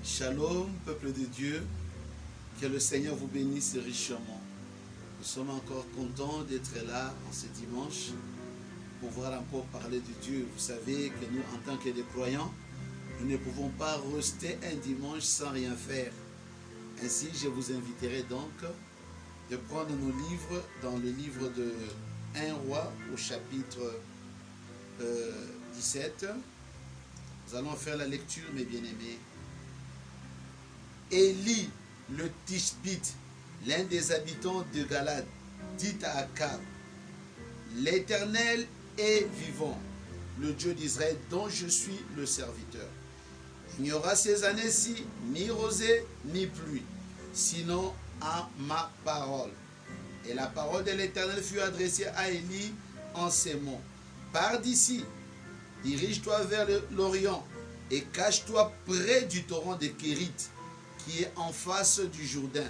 Shalom, peuple de Dieu, que le Seigneur vous bénisse richement. Nous sommes encore contents d'être là en ce dimanche pour pouvoir encore parler de Dieu. Vous savez que nous, en tant que des croyants, nous ne pouvons pas rester un dimanche sans rien faire. Ainsi, je vous inviterai donc de prendre nos livres dans le livre de 1 Roi au chapitre 17. Nous allons faire la lecture, mes bien-aimés. Élie, le Tishbite, l'un des habitants de Galade, dit à Akab: L'Éternel est vivant, le Dieu d'Israël dont je suis le serviteur. Il n'y aura ces années-ci ni rosée ni pluie, sinon à ma parole. Et la parole de l'Éternel fut adressée à Élie en ces mots: Pars d'ici, dirige-toi vers l'Orient et cache-toi près du torrent de Kérit, qui est en face du Jourdain.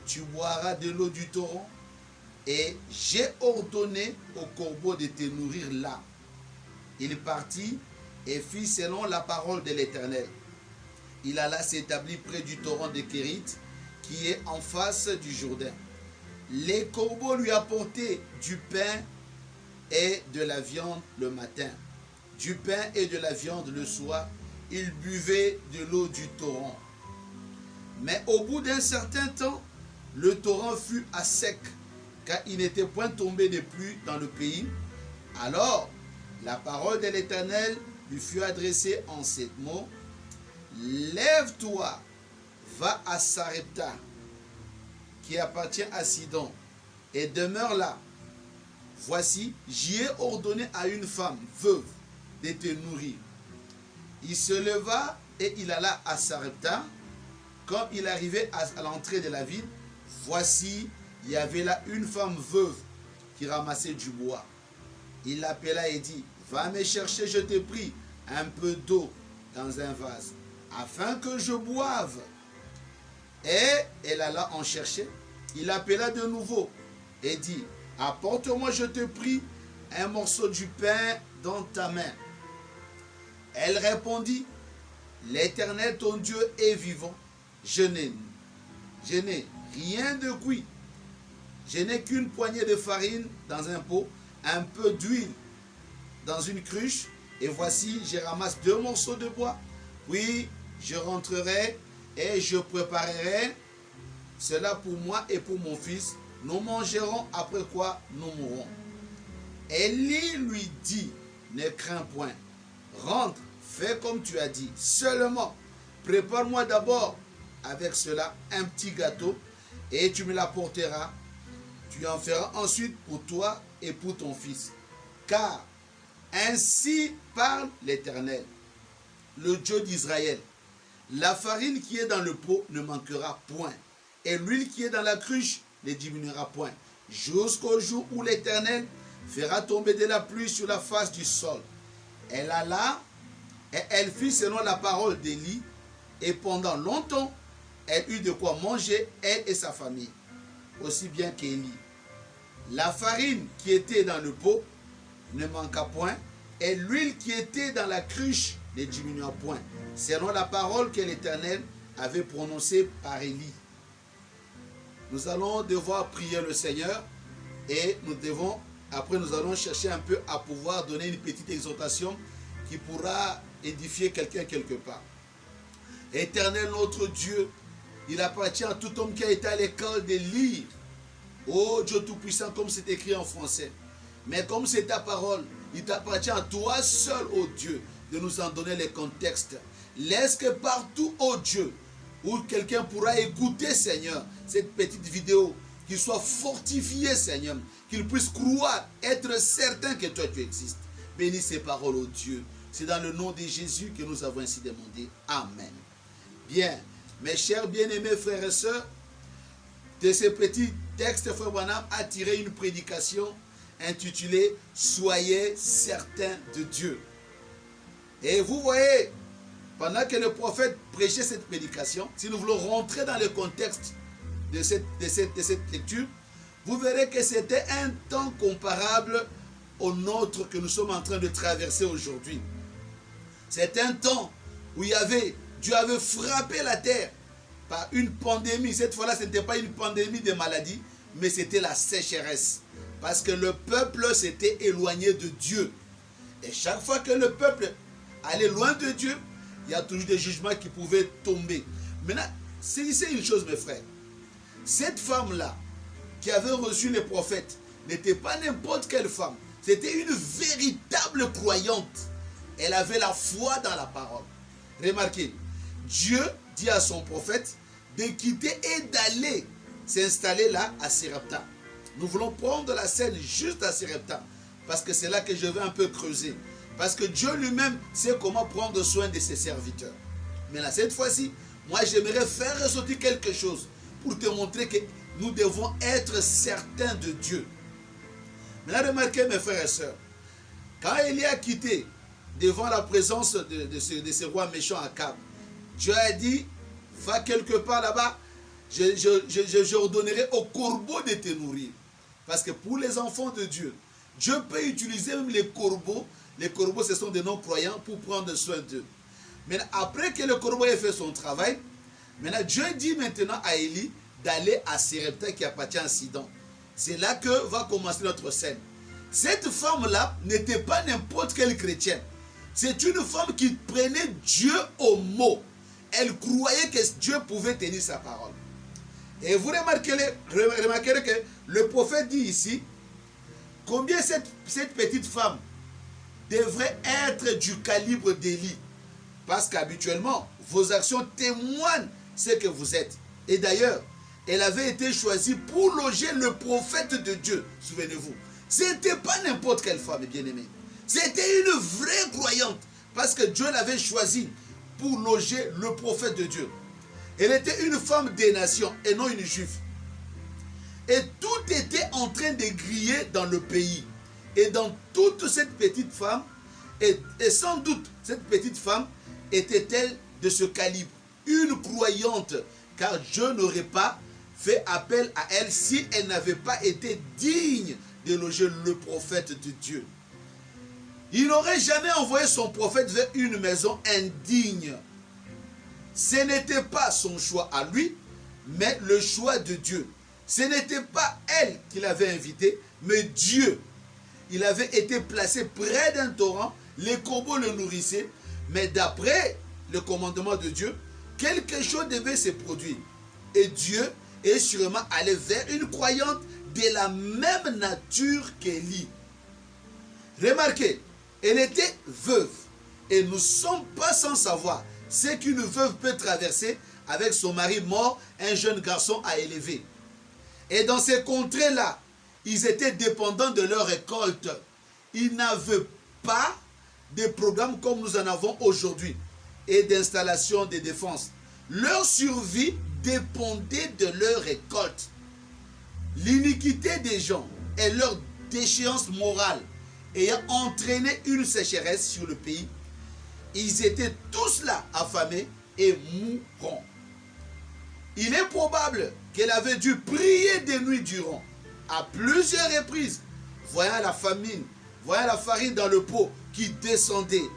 Tu boiras de l'eau du torrent, et j'ai ordonné aux corbeaux de te nourrir là. Il partit et fit selon la parole de l'Éternel. Il alla s'établir près du torrent de Kérit, qui est en face du Jourdain. Les corbeaux lui apportaient du pain et de la viande le matin, du pain et de la viande le soir. Il buvait de l'eau du torrent. Mais au bout d'un certain temps, le torrent fut à sec, car il n'était point tombé de pluie dans le pays. Alors, la parole de l'Éternel lui fut adressée en ces mots: Lève-toi, va à Sarepta, qui appartient à Sidon, et demeure là. Voici, j'y ai ordonné à une femme veuve de te nourrir. Il se leva et il alla à Sarepta. Quand il arrivait à l'entrée de la ville, voici, il y avait là une femme veuve qui ramassait du bois. Il l'appela et dit: Va me chercher, je te prie, un peu d'eau dans un vase, afin que je boive. Et elle alla en chercher. Il l'appela de nouveau et dit: Apporte-moi, je te prie, un morceau du pain dans ta main. Elle répondit: L'Éternel ton Dieu est vivant. Je n'ai rien de cuit. Je n'ai qu'une poignée de farine dans un pot, un peu d'huile dans une cruche, et voici, je ramasse 2 morceaux de bois. Puis je rentrerai et je préparerai cela pour moi et pour mon fils. Nous mangerons, après quoi nous mourrons. Élie lui dit: Ne crains point. Rentre, fais comme tu as dit. Seulement, prépare-moi d'abord avec cela un petit gâteau, et tu me l'apporteras. Tu en feras ensuite pour toi et pour ton fils. Car ainsi parle l'Éternel, le Dieu d'Israël: la farine qui est dans le pot ne manquera point, et l'huile qui est dans la cruche ne diminuera point, jusqu'au jour où l'Éternel fera tomber de la pluie sur la face du sol. Elle alla et elle fit selon la parole d'Élie, et pendant longtemps elle eut de quoi manger, elle et sa famille, aussi bien qu'Élie. La farine qui était dans le pot ne manqua point, et l'huile qui était dans la cruche ne diminua point, selon la parole que l'Éternel avait prononcée par Élie. Nous allons devoir prier le Seigneur, et après nous allons chercher un peu à pouvoir donner une petite exhortation qui pourra édifier quelqu'un quelque part. Éternel notre Dieu, il appartient à tout homme qui a été à l'école de lire. Oh Dieu Tout-Puissant, comme c'est écrit en français. Mais comme c'est ta parole, il t'appartient à toi seul, oh Dieu, de nous en donner les contextes. Laisse que partout, oh Dieu, où quelqu'un pourra écouter, Seigneur, cette petite vidéo, qu'il soit fortifié, Seigneur, qu'il puisse croire, être certain que toi tu existes. Bénis ces paroles, oh Dieu. C'est dans le nom de Jésus que nous avons ainsi demandé. Amen. Bien. Mes chers bien-aimés frères et sœurs, de ce petit texte, Frère Branham a tiré une prédication intitulée « Soyez certains de Dieu ». Et vous voyez, pendant que le prophète prêchait cette prédication, si nous voulons rentrer dans le contexte de cette lecture, vous verrez que c'était un temps comparable au nôtre que nous sommes en train de traverser aujourd'hui. C'est un temps où il y avait Dieu avait frappé la terre par une pandémie. Cette fois-là, ce n'était pas une pandémie de maladie, mais c'était la sécheresse. Parce que le peuple s'était éloigné de Dieu. Et chaque fois que le peuple allait loin de Dieu, il y a toujours des jugements qui pouvaient tomber. Maintenant, saisissez une chose, mes frères. Cette femme-là, qui avait reçu les prophètes, n'était pas n'importe quelle femme. C'était une véritable croyante. Elle avait la foi dans la parole. Remarquez, Dieu dit à son prophète de quitter et d'aller s'installer là à Sarepta. Nous voulons prendre la scène juste à Sarepta, parce que c'est là que je vais un peu creuser. Parce que Dieu lui-même sait comment prendre soin de ses serviteurs. Mais là, cette fois-ci, moi j'aimerais faire ressortir quelque chose pour te montrer que nous devons être certains de Dieu. Maintenant, remarquez mes frères et sœurs, quand Élie a quitté devant la présence de ce roi méchant Akab, Dieu a dit, va quelque part là-bas, je ordonnerai aux corbeaux de te nourrir. Parce que pour les enfants de Dieu, Dieu peut utiliser même les corbeaux. Les corbeaux, ce sont des non-croyants pour prendre soin d'eux. Mais après que le corbeau ait fait son travail, maintenant Dieu dit maintenant à Élie d'aller à Sarepta qui appartient à Sidon. C'est là que va commencer notre scène. Cette femme-là n'était pas n'importe quelle chrétienne. C'est une femme qui prenait Dieu au mot. Elle croyait que Dieu pouvait tenir sa parole. Et vous remarquerez que le prophète dit ici combien cette petite femme devrait être du calibre d'Élie. Parce qu'habituellement, vos actions témoignent ce que vous êtes. Et d'ailleurs, elle avait été choisie pour loger le prophète de Dieu. Souvenez-vous. Ce n'était pas n'importe quelle femme, bien-aimée. C'était une vraie croyante. Parce que Dieu l'avait choisie pour loger le prophète de Dieu. Elle était une femme des nations et non une juive. Et tout était en train de griller dans le pays. Et dans toute cette petite femme, et sans doute cette petite femme était-elle de ce calibre, une croyante, car Dieu n'aurait pas fait appel à elle si elle n'avait pas été digne de loger le prophète de Dieu. Il n'aurait jamais envoyé son prophète vers une maison indigne. Ce n'était pas son choix à lui, mais le choix de Dieu. Ce n'était pas elle qui l'avait invité, mais Dieu. Il avait été placé près d'un torrent, les corbeaux le nourrissaient, mais d'après le commandement de Dieu, quelque chose devait se produire. Et Dieu est sûrement allé vers une croyante de la même nature qu'Élie. Remarquez, elle était veuve. Et nous ne sommes pas sans savoir ce qu'une veuve peut traverser avec son mari mort, un jeune garçon à élever. Et dans ces contrées-là, ils étaient dépendants de leur récolte. Ils n'avaient pas de programme comme nous en avons aujourd'hui et d'installation de défense. Leur survie dépendait de leur récolte. L'iniquité des gens et leur déchéance morale ayant entraîné une sécheresse sur le pays, ils étaient tous là affamés et mourants. Il est probable qu'elle avait dû prier des nuits durant, à plusieurs reprises, voyant la famine, voyant la farine dans le pot qui descendait.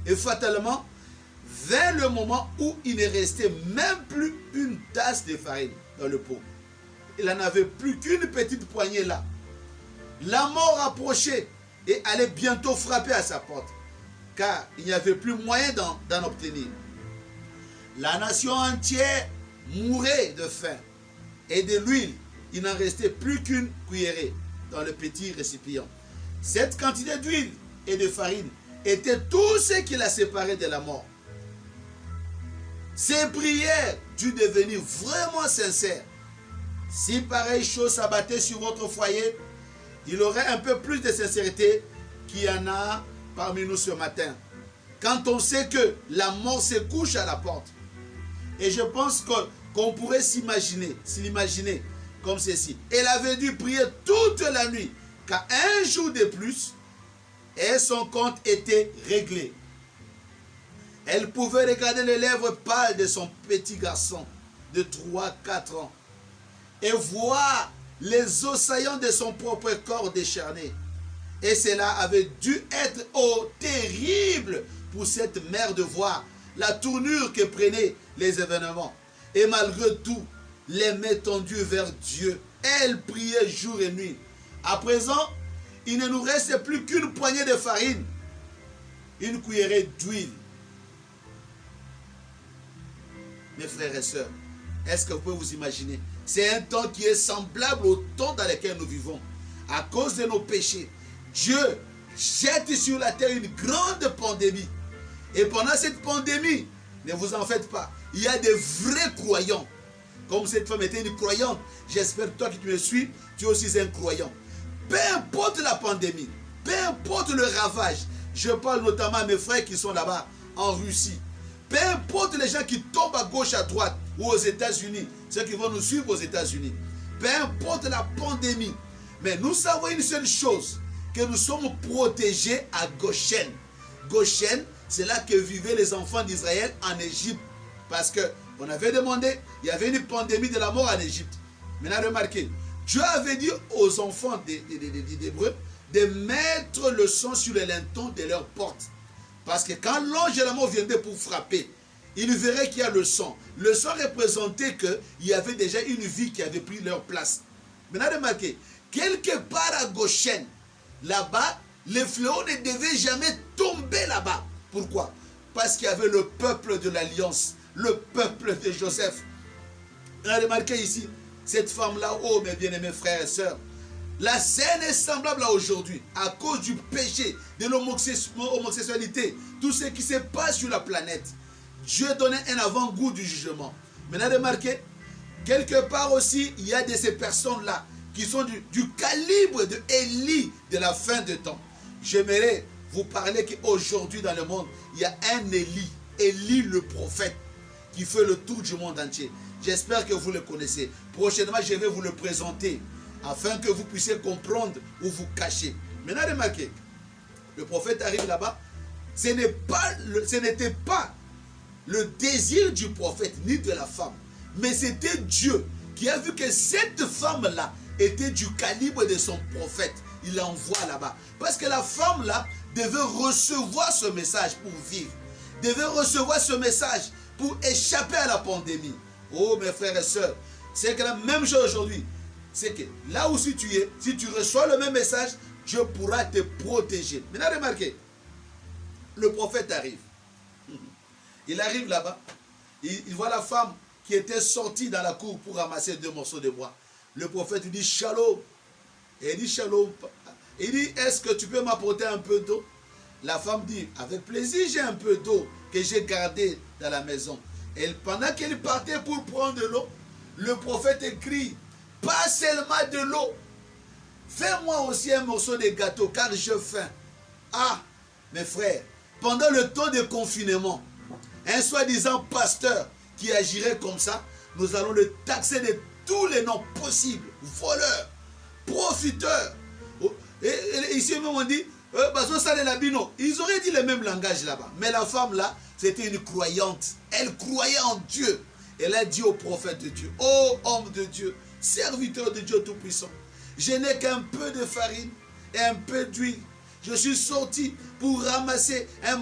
Et fatalement, vers le moment où il ne restait même plus une tasse de farine dans le pot. Il n'en avait plus qu'une petite poignée là. La mort approchait et allait bientôt frapper à sa porte, car il n'y avait plus moyen d'en obtenir. La nation entière mourait de faim et de l'huile. Il n'en restait plus qu'une cuillerée dans le petit récipient. Cette quantité d'huile et de farine était tout ce qui la séparait de la mort. Ses prières durent devenir vraiment sincères. Si pareille chose s'abattait sur votre foyer, il y aurait un peu plus de sincérité qu'il y en a parmi nous ce matin. Quand on sait que la mort se couche à la porte. Et je pense qu'on pourrait s'imaginer comme ceci. Elle avait dû prier toute la nuit, car un jour de plus, et son compte était réglé. Elle pouvait regarder les lèvres pâles de son petit garçon de 3-4 ans et voir les os saillants de son propre corps décharné. Et cela avait dû être terrible pour cette mère de voir la tournure que prenaient les événements. Et malgré tout, les mains tendues vers Dieu, elle priait jour et nuit. À présent, il ne nous reste plus qu'une poignée de farine, une cuillerée d'huile. Mes frères et sœurs, est-ce que vous pouvez vous imaginer? C'est un temps qui est semblable au temps dans lequel nous vivons. À cause de nos péchés, Dieu jette sur la terre une grande pandémie. Et pendant cette pandémie, ne vous en faites pas, il y a des vrais croyants. Comme cette femme était une croyante, j'espère que toi qui me suis, tu es aussi un croyant. Peu importe la pandémie, peu importe le ravage, je parle notamment à mes frères qui sont là-bas en Russie. Peu importe les gens qui tombent à gauche, à droite ou aux États-Unis, ceux qui vont nous suivre aux États-Unis. Peu importe la pandémie, mais nous savons une seule chose, que nous sommes protégés à Goshen. Goshen, c'est là que vivaient les enfants d'Israël en Égypte. Parce qu'on avait demandé, il y avait une pandémie de la mort en Égypte. Maintenant, remarquez, Dieu avait dit aux enfants d'Hébreux de mettre le sang sur les lintons de leurs portes. Parce que quand l'ange de la mort viendrait pour frapper, il verrait qu'il y a le sang. Le sang représentait qu'il y avait déjà une vie qui avait pris leur place. Maintenant, remarquez, quelque part à Goshen, là-bas, les fléaux ne devaient jamais tomber là-bas. Pourquoi? Parce qu'il y avait le peuple de l'Alliance, le peuple de Joseph. On a remarqué ici, cette femme-là, oh mes bien-aimés frères et sœurs, la scène est semblable à aujourd'hui, à cause du péché, de l'homosexualité, tout ce qui se passe sur la planète. Dieu donnait un avant-goût du jugement. Maintenant, remarquez, quelque part aussi, il y a de ces personnes-là qui sont du calibre de Élie de la fin de temps. J'aimerais vous parler qu'aujourd'hui dans le monde, il y a un Élie, Élie le prophète, qui fait le tour du monde entier. J'espère que vous le connaissez. Prochainement, je vais vous le présenter, afin que vous puissiez comprendre où vous cachez. Maintenant, remarquez, le prophète arrive là-bas, ce n'était pas le désir du prophète ni de la femme, mais c'était Dieu qui a vu que cette femme-là était du calibre de son prophète. Il l'envoie là-bas. Parce que la femme-là devait recevoir ce message pour vivre. Devait recevoir ce message pour échapper à la pandémie. Oh mes frères et sœurs, c'est que la même chose aujourd'hui. C'est que là où tu es, si tu reçois le même message, Dieu pourra te protéger. Maintenant remarquez, le prophète arrive. Il arrive là-bas, il voit la femme qui était sortie dans la cour pour ramasser 2 morceaux de bois. Le prophète lui dit shalom. Et il dit shalom. Il dit, est-ce que tu peux m'apporter un peu d'eau? La femme dit, avec plaisir, j'ai un peu d'eau que j'ai gardé dans la maison. Et pendant qu'elle partait pour prendre de l'eau, le prophète écrit, pas seulement de l'eau, fais-moi aussi un morceau de gâteau car j'ai faim. Ah, mes frères, pendant le temps de confinement, un soi-disant pasteur qui agirait comme ça, nous allons le taxer de tous les noms possibles. Voleur, profiteur. Et ici même on dit, ils auraient dit le même langage là-bas. Mais la femme là, c'était une croyante. Elle croyait en Dieu. Elle a dit au prophète de Dieu, ô homme de Dieu, serviteur de Dieu Tout-Puissant, je n'ai qu'un peu de farine et un peu d'huile. Je suis sorti pour ramasser 2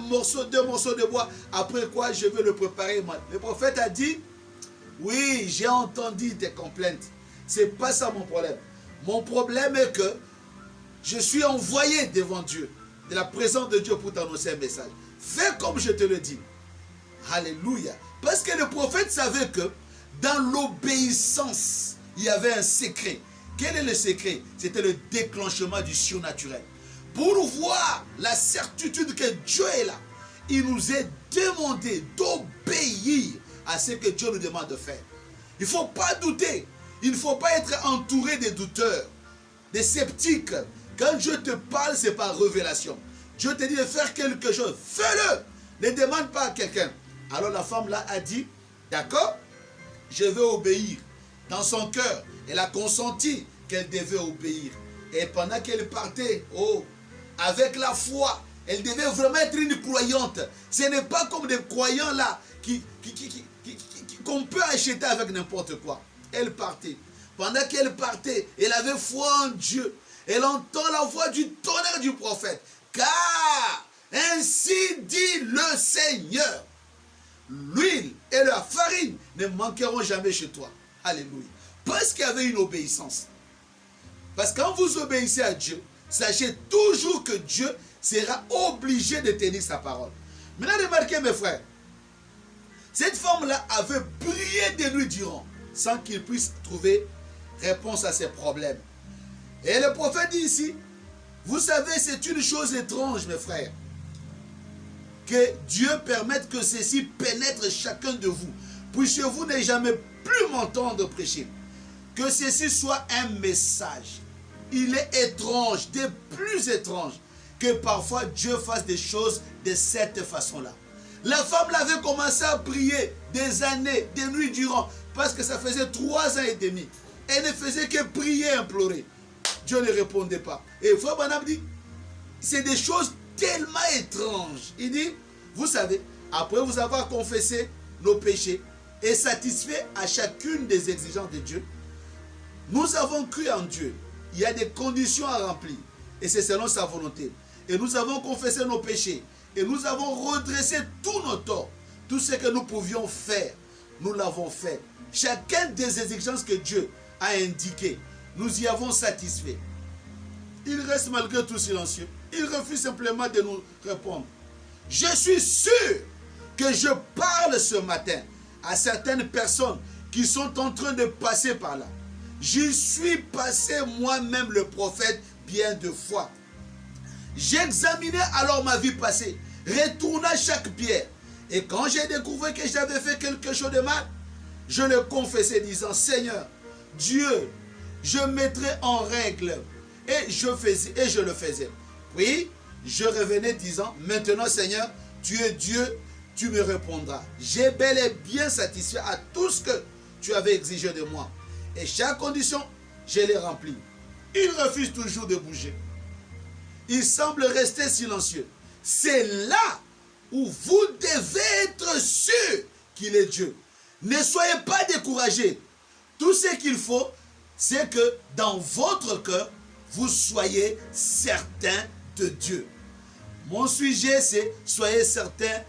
morceaux de bois. Après quoi, je vais le préparer. Le prophète a dit, oui, j'ai entendu tes complaintes. Ce n'est pas ça mon problème. Mon problème est que je suis envoyé devant Dieu, de la présence de Dieu pour t'annoncer un message. Fais comme je te le dis. Alléluia. Parce que le prophète savait que dans l'obéissance, il y avait un secret. Quel est le secret? C'était le déclenchement du surnaturel. Pour voir la certitude que Dieu est là, il nous est demandé d'obéir à ce que Dieu nous demande de faire. Il ne faut pas douter. Il ne faut pas être entouré des douteurs, des sceptiques. Quand Dieu te parle, c'est par révélation. Dieu te dit de faire quelque chose. Fais-le. Ne demande pas à quelqu'un. Alors la femme là a dit, d'accord, je vais obéir. Dans son cœur, elle a consenti qu'elle devait obéir. Et pendant qu'elle partait, avec la foi, elle devait vraiment être une croyante. Ce n'est pas comme des croyants là qu'on peut acheter avec n'importe quoi. Elle partait. Pendant qu'elle partait, elle avait foi en Dieu. Elle entend la voix du tonnerre du prophète. Car ainsi dit le Seigneur. L'huile et la farine ne manqueront jamais chez toi. Alléluia. Parce qu'il y avait une obéissance. Parce que quand vous obéissez à Dieu, sachez toujours que Dieu sera obligé de tenir sa parole. Maintenant, remarquez mes frères. Cette femme-là avait prié de nuit durant sans qu'il puisse trouver réponse à ses problèmes. Et le prophète dit ici, vous savez, c'est une chose étrange, mes frères, que Dieu permette que ceci pénètre chacun de vous, puisque vous n'ayez jamais plus m'entendre prêcher. Que ceci soit un message. Il est étrange, des plus étranges, que parfois Dieu fasse des choses de cette façon-là. La femme l'avait commencé à prier des années, des nuits durant, parce que ça faisait 3 ans et demi. Elle ne faisait que prier, implorer. Dieu ne répondait pas. Et Frère Branham dit, c'est des choses tellement étranges. Il dit, vous savez, après vous avoir confessé nos péchés et satisfait à chacune des exigences de Dieu, nous avons cru en Dieu. Il y a des conditions à remplir. Et c'est selon sa volonté. Et nous avons confessé nos péchés. Et nous avons redressé tous nos torts. Tout ce que nous pouvions faire, nous l'avons fait. Chacune des exigences que Dieu a indiquées, nous y avons satisfait. Il reste malgré tout silencieux. Il refuse simplement de nous répondre. Je suis sûr que je parle ce matin à certaines personnes qui sont en train de passer par là. J'y suis passé moi-même, le prophète, bien de fois. J'examinais alors ma vie passée, retournais chaque pierre. Et quand j'ai découvert que j'avais fait quelque chose de mal, je le confessais disant, Seigneur, Dieu, je mettrai en règle. Et je le faisais. Puis, je revenais disant, maintenant Seigneur, tu es Dieu, tu me répondras. J'ai bel et bien satisfait à tout ce que tu avais exigé de moi. Et chaque condition, je l'ai remplie. Il refuse toujours de bouger. Il semble rester silencieux. C'est là où vous devez être sûr qu'il est Dieu. Ne soyez pas découragés. Tout ce qu'il faut, c'est que dans votre cœur, vous soyez certains de Dieu. Mon sujet, c'est soyez certains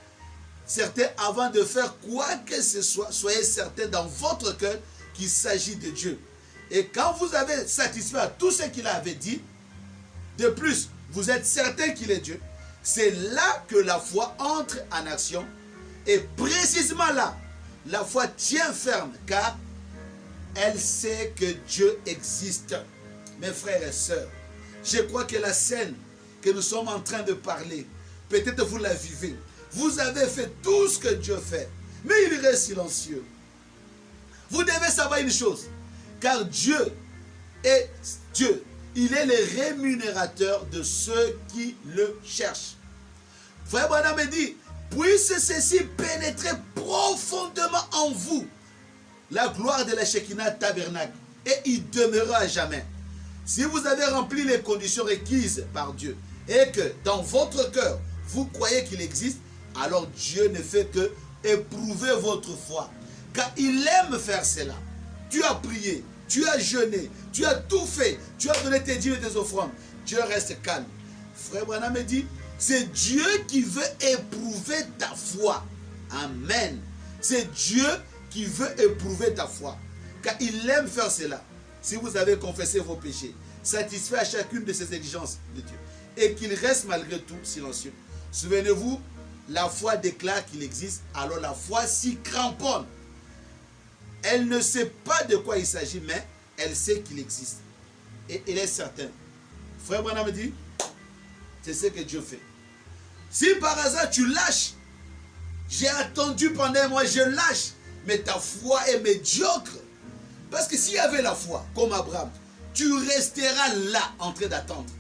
avant de faire quoi que ce soit. Soyez certains dans votre cœur qu'il s'agit de Dieu. Et quand vous avez satisfait à tout ce qu'il avait dit, de plus, vous êtes certain qu'il est Dieu. C'est là que la foi entre en action. Et précisément là, la foi tient ferme, car elle sait que Dieu existe. Mes frères et sœurs, je crois que la scène que nous sommes en train de parler, peut-être vous la vivez. Vous avez fait tout ce que Dieu fait, mais il reste silencieux. Vous devez savoir une chose, car Dieu est Dieu. Il est le rémunérateur de ceux qui le cherchent. Frère Branham me dit, puisse ceci pénétrer profondément en vous, la gloire de la Shekinah tabernacle, et il demeurera à jamais. Si vous avez rempli les conditions requises par Dieu, et que dans votre cœur, vous croyez qu'il existe, alors Dieu ne fait que éprouver votre foi. Car il aime faire cela. Tu as prié, tu as jeûné, tu as tout fait, tu as donné tes dîmes et tes offrandes. Dieu reste calme. Frère Branham me dit, c'est Dieu qui veut éprouver ta foi. Amen. C'est Dieu qui veut éprouver ta foi. Car il aime faire cela. Si vous avez confessé vos péchés, satisfait à chacune de ces exigences de Dieu, et qu'il reste malgré tout silencieux. Souvenez-vous, la foi déclare qu'il existe, alors la foi s'y cramponne. Elle ne sait pas de quoi il s'agit, mais elle sait qu'il existe. Et elle est certaine. Frère Branham me dit, c'est ce que Dieu fait. Si par hasard tu lâches, j'ai attendu pendant un mois, je lâche, mais ta foi est médiocre. Parce que s'il y avait la foi, comme Abraham, tu resteras là en train d'attendre.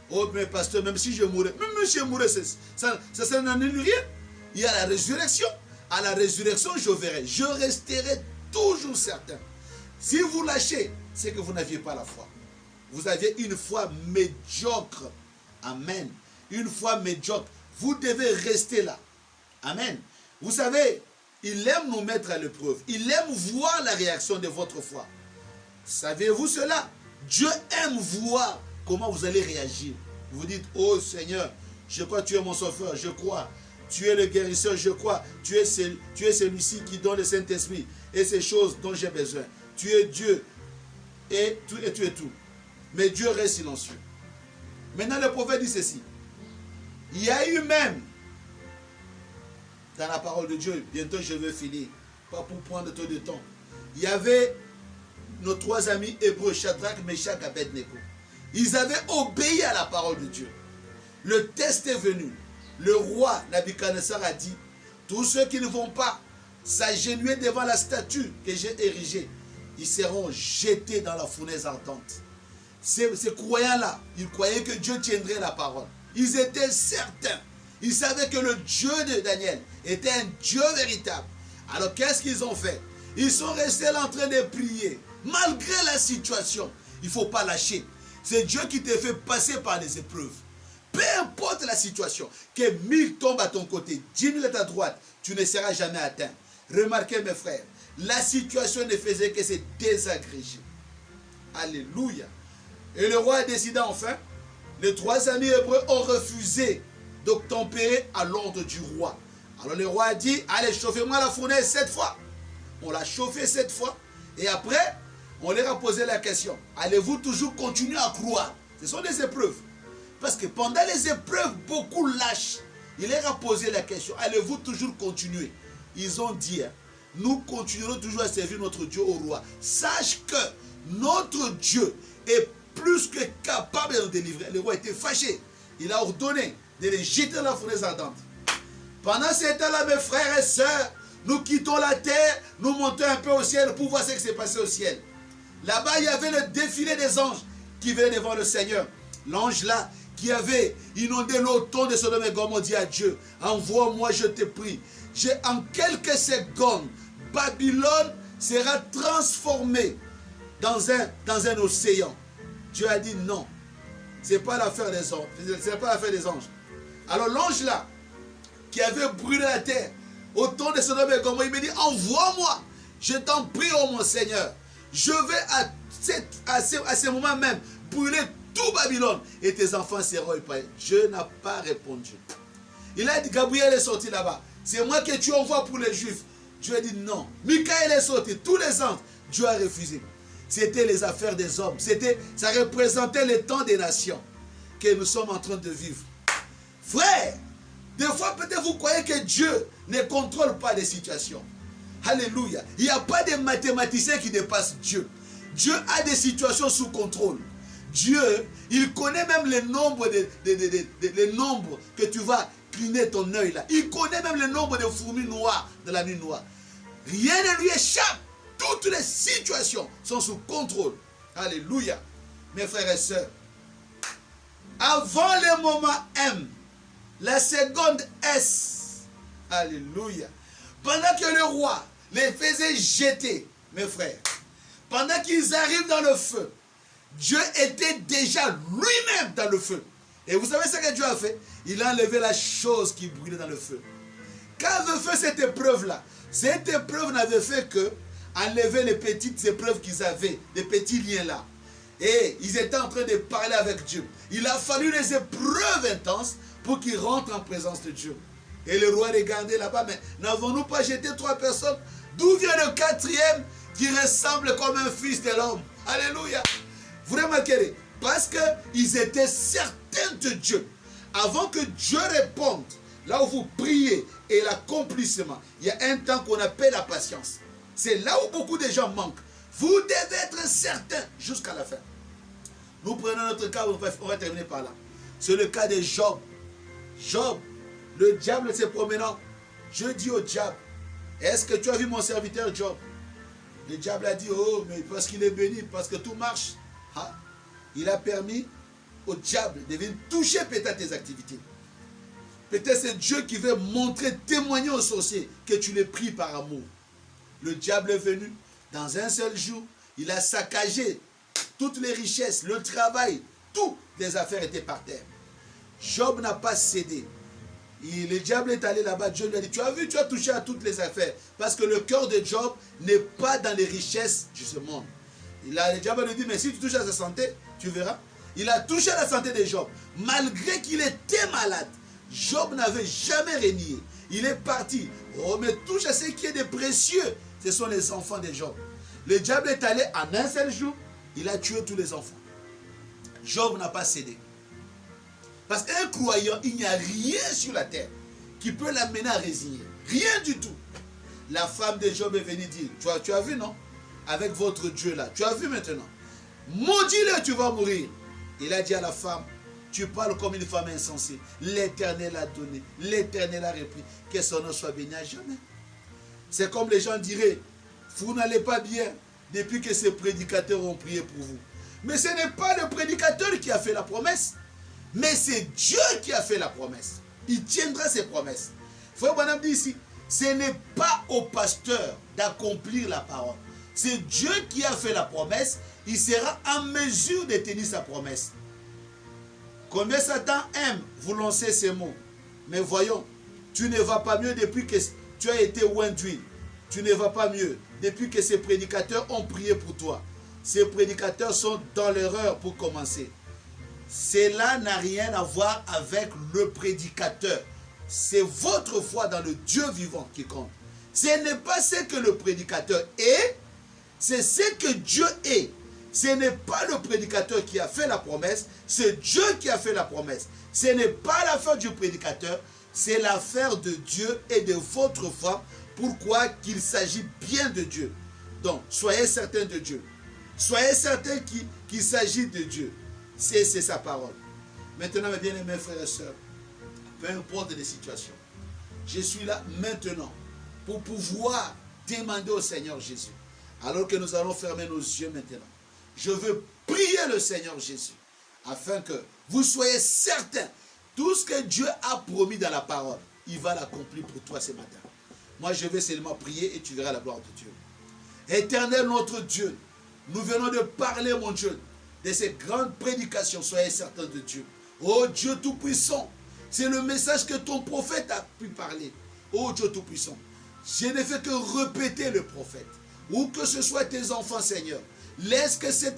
Oh, mais pasteur, même si je mourrais, même si je mourrais, ça n'annule rien. Il y a la résurrection. À la résurrection, je verrai. Je resterai toujours certain. Si vous lâchez, c'est que vous n'aviez pas la foi. Vous aviez une foi médiocre. Amen. Une foi médiocre. Vous devez rester là. Amen. Vous savez, il aime nous mettre à l'épreuve. Il aime voir la réaction de votre foi. Savez-vous cela? Dieu aime voir comment vous allez réagir? Vous dites, oh Seigneur, je crois que tu es mon sauveur, je crois. Tu es le guérisseur, je crois. Tu es celui-ci qui donne le Saint-Esprit et ces choses dont j'ai besoin. Tu es Dieu et tu es tout. Mais Dieu reste silencieux. Maintenant, le prophète dit ceci. Il y a eu même, dans la parole de Dieu, bientôt je vais finir, pas pour prendre trop de temps. Il y avait nos 3 amis hébreux, Shadrach, Meshach et Abednego. Ils avaient obéi à la parole de Dieu. Le test est venu. Le roi Nabuchodonosor a dit, tous ceux qui ne vont pas s'agenouiller devant la statue que j'ai érigée, ils seront jetés dans la fournaise ardente. Ces croyants-là, ils croyaient que Dieu tiendrait la parole. Ils étaient certains. Ils savaient que le Dieu de Daniel était un Dieu véritable. Alors qu'est-ce qu'ils ont fait? Ils sont restés là en train de prier. Malgré la situation, il ne faut pas lâcher. C'est Dieu qui te fait passer par les épreuves. Peu importe la situation, que 1000 tombent à ton côté, 10 000 à ta droite, tu ne seras jamais atteint. Remarquez mes frères, la situation ne faisait que se désagréger. Alléluia. Et le roi a décidé enfin, les 3 amis hébreux ont refusé d'obtempérer à l'ordre du roi. Alors le roi a dit, allez, chauffez-moi la fournaise 7 fois. On l'a chauffé 7 fois. Et après, on leur a posé la question, allez-vous toujours continuer à croire? Ce sont des épreuves. Parce que pendant les épreuves, beaucoup lâchent. Il leur a posé la question, allez-vous toujours continuer? Ils ont dit, nous continuerons toujours à servir notre Dieu au roi. Sache que notre Dieu est plus que capable de nous délivrer. Le roi était fâché. Il a ordonné de les jeter dans la fournaise ardente. Pendant ce temps-là, mes frères et sœurs, nous quittons la terre, nous montons un peu au ciel pour voir ce qui s'est passé au ciel. Là-bas, il y avait le défilé des anges qui venaient devant le Seigneur. L'ange là, qui avait inondé l'automne de Sodome et Gomorrhe, dit à Dieu, envoie-moi, je te prie. En quelques secondes, Babylone sera transformée dans un océan. Dieu a dit non, ce n'est pas l'affaire des anges. C'est pas l'affaire des anges. Alors l'ange là, qui avait brûlé la terre, au temps de Sodome et Gomorrhe, il me dit, envoie-moi, je t'en prie, oh mon Seigneur. Je vais à ce moment même brûler tout Babylone et tes enfants seront épargnés. Dieu n'a pas répondu. Il a dit, Gabriel est sorti là-bas. C'est moi que tu envoies pour les Juifs. Dieu a dit non. Michaël est sorti. Tous les anges. Dieu a refusé. C'était les affaires des hommes. Ça représentait le temps des nations que nous sommes en train de vivre. Frère, des fois peut-être vous croyez que Dieu ne contrôle pas les situations. Alléluia. Il n'y a pas de mathématicien qui dépasse Dieu. Dieu a des situations sous contrôle. Dieu, il connaît même les nombres, les nombres que tu vas cligner ton œil là. Il connaît même le nombre de fourmis noires de la nuit noire. Rien ne lui échappe. Toutes les situations sont sous contrôle. Alléluia. Mes frères et sœurs, avant le moment M, la seconde S, alléluia, pendant que le roi les faisait jeter, mes frères, pendant qu'ils arrivent dans le feu, Dieu était déjà lui-même dans le feu. Et vous savez ce que Dieu a fait? Il a enlevé la chose qui brûlait dans le feu. Quand avait fait cette épreuve-là, cette épreuve n'avait fait que enlever les petites épreuves qu'ils avaient, les petits liens-là. Et ils étaient en train de parler avec Dieu. Il a fallu les épreuves intenses pour qu'ils rentrent en présence de Dieu. Et le roi regardait là-bas, mais n'avons-nous pas jeté 3 personnes? D'où vient le 4e qui ressemble comme un fils de l'homme? Alléluia. Vous remarquerez, parce qu'ils étaient certains de Dieu. Avant que Dieu réponde, là où vous priez et l'accomplissement, il y a un temps qu'on appelle la patience. C'est là où beaucoup de gens manquent. Vous devez être certains jusqu'à la fin. Nous prenons notre cas, on va terminer par là. C'est le cas de Job. Job, le diable s'est promenant. Je dis au diable, est-ce que tu as vu mon serviteur Job? Le diable a dit, oh, mais parce qu'il est béni, parce que tout marche. Ah, il a permis au diable de venir toucher peut-être tes activités. Peut-être c'est Dieu qui veut montrer, témoigner aux sorciers que tu les pries par amour. Le diable est venu dans un seul jour. Il a saccagé toutes les richesses, le travail, toutes les affaires étaient par terre. Job n'a pas cédé. Le diable est allé là-bas, Dieu lui a dit, tu as vu, tu as touché à toutes les affaires. Parce que le cœur de Job n'est pas dans les richesses de ce monde. Le diable lui dit, mais si tu touches à sa santé, tu verras. Il a touché la santé de Job. Malgré qu'il était malade, Job n'avait jamais renié. Il est parti. Oh, mais touche à ce qui est de précieux. Ce sont les enfants de Job. Le diable est allé en un seul jour. Il a tué tous les enfants. Job n'a pas cédé. Parce qu'un croyant, il n'y a rien sur la terre qui peut l'amener à résigner. Rien du tout. La femme de Job est venue dire, tu as vu, non? Avec votre Dieu là, tu as vu maintenant. Maudis-le, tu vas mourir. Il a dit à la femme, tu parles comme une femme insensée. L'Éternel a donné, l'Éternel a repris. Que son nom soit béni à jamais. C'est comme les gens diraient, vous n'allez pas bien depuis que ces prédicateurs ont prié pour vous. Mais ce n'est pas le prédicateur qui a fait la promesse, mais c'est Dieu qui a fait la promesse. Il tiendra ses promesses. Frère Branham dit ici, ce n'est pas au pasteur d'accomplir la parole. C'est Dieu qui a fait la promesse. Il sera en mesure de tenir sa promesse. Combien Satan aime vous lancer ces mots. Mais voyons, tu ne vas pas mieux depuis que tu as été oint d'huile. Tu ne vas pas mieux depuis que ces prédicateurs ont prié pour toi. Ces prédicateurs sont dans l'erreur pour commencer. Cela n'a rien à voir avec le prédicateur. C'est votre foi dans le Dieu vivant qui compte. Ce n'est pas ce que le prédicateur est, c'est ce que Dieu est. Ce n'est pas le prédicateur qui a fait la promesse, c'est Dieu qui a fait la promesse. Ce n'est pas l'affaire du prédicateur, c'est l'affaire de Dieu et de votre foi. Pourquoi qu'il s'agit bien de Dieu. Donc, soyez certains de Dieu. Soyez certains qu'il s'agit de Dieu. C'est sa parole. Maintenant, mes bien-aimés frères et sœurs, peu importe les situations, je suis là maintenant pour pouvoir demander au Seigneur Jésus. Alors que nous allons fermer nos yeux maintenant, je veux prier le Seigneur Jésus afin que vous soyez certains, tout ce que Dieu a promis dans la parole, il va l'accomplir pour toi ce matin. Moi, je vais seulement prier et tu verras la gloire de Dieu. Éternel notre Dieu, nous venons de parler, mon Dieu, de ces grandes prédications. Soyez certains de Dieu. Oh Dieu Tout-Puissant, c'est le message que ton prophète a pu parler. Oh Dieu Tout-Puissant, je ne fais que répéter le prophète. Ou que ce soit tes enfants, Seigneur. Laisse que c'est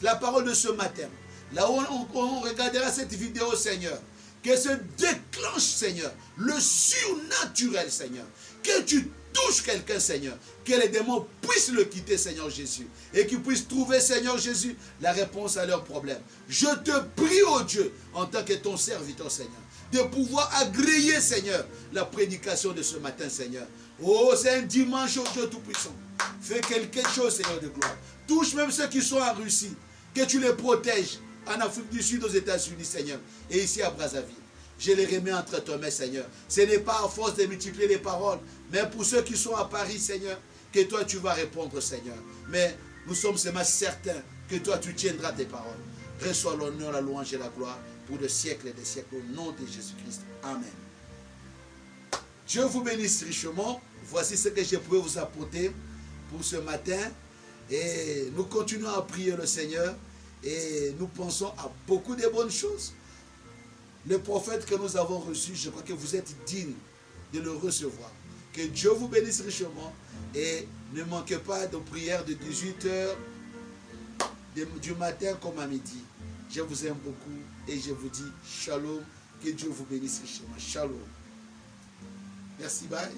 la parole de ce matin. Là où on regardera cette vidéo, Seigneur. Que se déclenche, Seigneur, le surnaturel, Seigneur. Que tu touches quelqu'un, Seigneur. Que les démons puissent le quitter, Seigneur Jésus. Et qu'ils puissent trouver, Seigneur Jésus, la réponse à leurs problèmes. Je te prie, oh Dieu, en tant que ton serviteur, Seigneur, de pouvoir agréer, Seigneur, la prédication de ce matin, Seigneur. Oh, c'est un dimanche, oh Dieu Tout-Puissant. Fais quelque chose, Seigneur de gloire. Touche même ceux qui sont en Russie. Que tu les protèges. En Afrique du Sud, aux États-Unis, Seigneur. Et ici à Brazzaville. Je les remets entre tes mains, Seigneur. Ce n'est pas à force de multiplier les paroles. Mais pour ceux qui sont à Paris, Seigneur, que toi tu vas répondre, Seigneur. Mais nous sommes seulement certains que toi tu tiendras tes paroles. Reçois l'honneur, la louange et la gloire pour des siècles et des siècles. Au nom de Jésus-Christ. Amen. Dieu vous bénisse richement. Voici ce que je peux vous apporter pour ce matin. Et nous continuons à prier le Seigneur. Et nous pensons à beaucoup de bonnes choses. Le prophète que nous avons reçu, je crois que vous êtes digne de le recevoir. Que Dieu vous bénisse richement. Et ne manquez pas de prière de 18h du matin comme à midi. Je vous aime beaucoup et je vous dis shalom. Que Dieu vous bénisse richement. Shalom. Merci, bye.